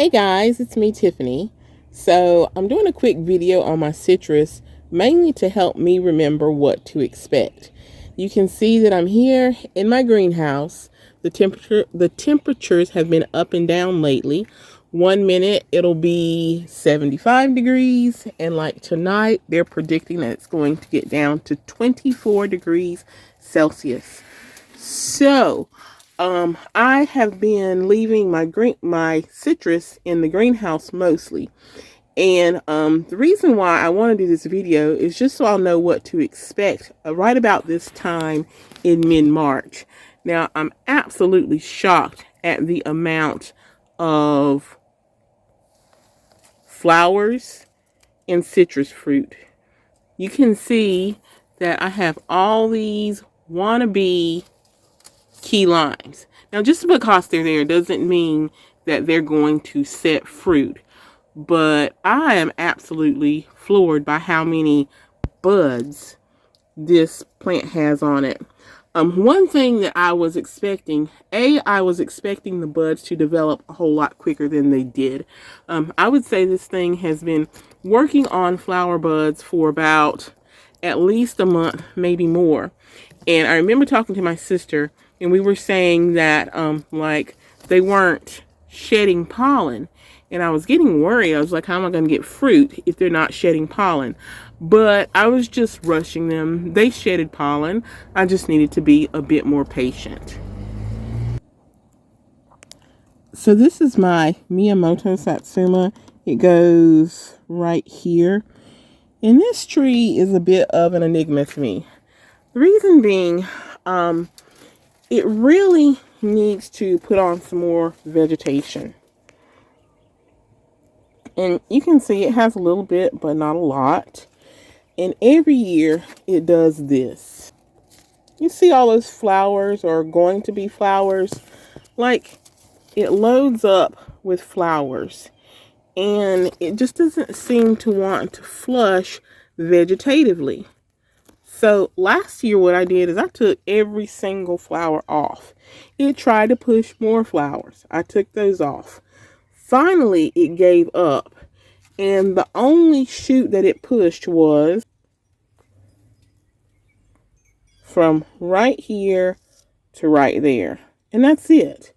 Hey guys, it's me, Tiffany. So I'm doing a quick video on my citrus, mainly to help me remember what to expect. You can see that I'm here in my greenhouse. The temperatures have been up and down lately. 1 minute it'll be 75 degrees, and like tonight they're predicting that it's going to get down to 24 degrees Celsius. So I have been leaving my citrus in the greenhouse mostly. And the reason why I want to do this video is just so I'll know what to expect right about this time in mid-March. Now, I'm absolutely shocked at the amount of flowers and citrus fruit. You can see that I have all these wannabe key limes. Now, just because they're there doesn't mean that they're going to set fruit. But I am absolutely floored by how many buds this plant has on it. One thing that I was expecting, I was expecting the buds to develop a whole lot quicker than they did. I would say this thing has been working on flower buds for about at least a month, maybe more. And I remember talking to my sister, and we were saying that like they weren't shedding pollen. And I was getting worried. I was like, how am I going to get fruit if they're not shedding pollen? But I was just rushing them. They shedded pollen. I just needed to be a bit more patient. So this is my Miyamoto Satsuma. It goes right here. And this tree is a bit of an enigma to me. The reason being, it really needs to put on some more vegetation. And you can see it has a little bit, but not a lot. And every year it does this. You see all those flowers, or going to be flowers? Like, it loads up with flowers. And it just doesn't seem to want to flush vegetatively. So last year what I did is I took every single flower off. It tried to push more flowers. I took those off. Finally, it gave up, and the only shoot that it pushed was from right here to right there, and that's it.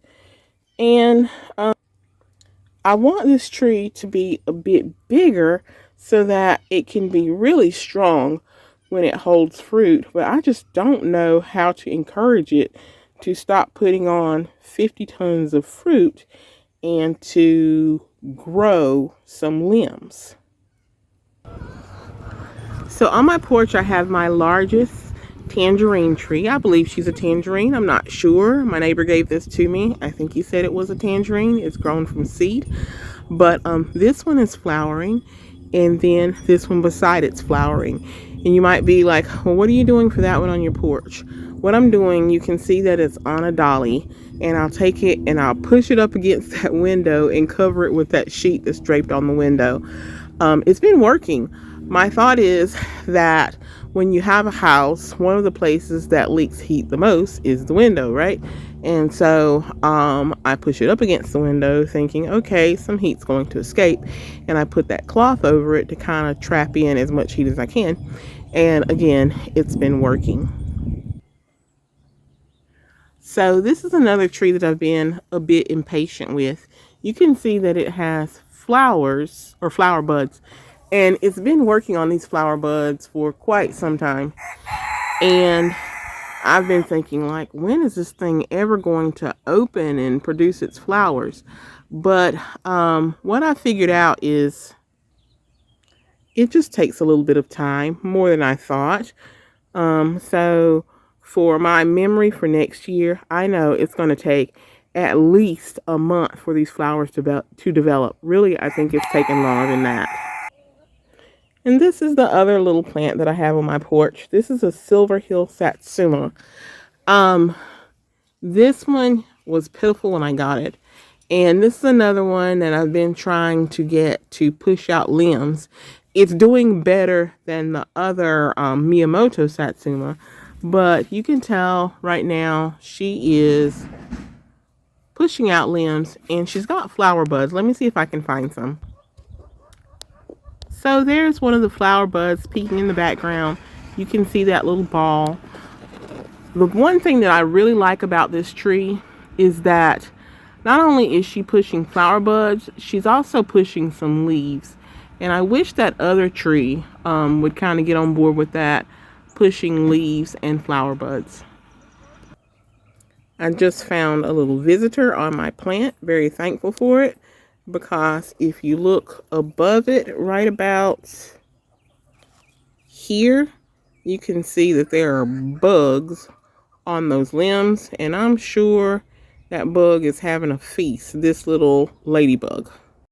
And I want this tree to be a bit bigger so that it can be really strong when it holds fruit, but I just don't know how to encourage it to stop putting on 50 tons of fruit and to grow some limbs. So on my porch, I have my largest tangerine tree. I believe she's a tangerine. I'm not sure. My neighbor gave this to me. I think he said it was a tangerine. It's grown from seed. But this one is flowering, and then this one beside it's flowering. And you might be like, well, what are you doing for that one on your porch? What I'm doing, you can see that it's on a dolly, and I'll take it and I'll push it up against that window and cover it with that sheet that's draped on the window. It's been working. My thought is that when you have a house, one of the places that leaks heat the most is the window, right? And so I push it up against the window thinking, okay, some heat's going to escape. And I put that cloth over it to kind of trap in as much heat as I can. And again, it's been working. So this is another tree that I've been a bit impatient with. You can see that it has flowers or flower buds. And it's been working on these flower buds for quite some time. And I've been thinking, like, when is this thing ever going to open and produce its flowers? But what I figured out is it just takes a little bit of time, more than I thought. So for my memory for next year, I know it's going to take at least a month for these flowers to develop. Really, I think it's taken longer than that. And this is the other little plant that I have on my porch. This is a Silver Hill Satsuma. This one was pitiful when I got it. And this is another one that I've been trying to get to push out limbs. It's doing better than the other Miyamoto Satsuma. But you can tell right now she is pushing out limbs, and she's got flower buds. Let me see if I can find some. So there's one of the flower buds peeking in the background. You can see that little ball. The one thing that I really like about this tree is that not only is she pushing flower buds, she's also pushing some leaves. And I wish that other tree would kind of get on board with that, pushing leaves and flower buds. I just found a little visitor on my plant. Very thankful for it, because if you look above it, right about here, you can see that there are bugs on those limbs, and I'm sure that bug is having a feast, this little ladybug.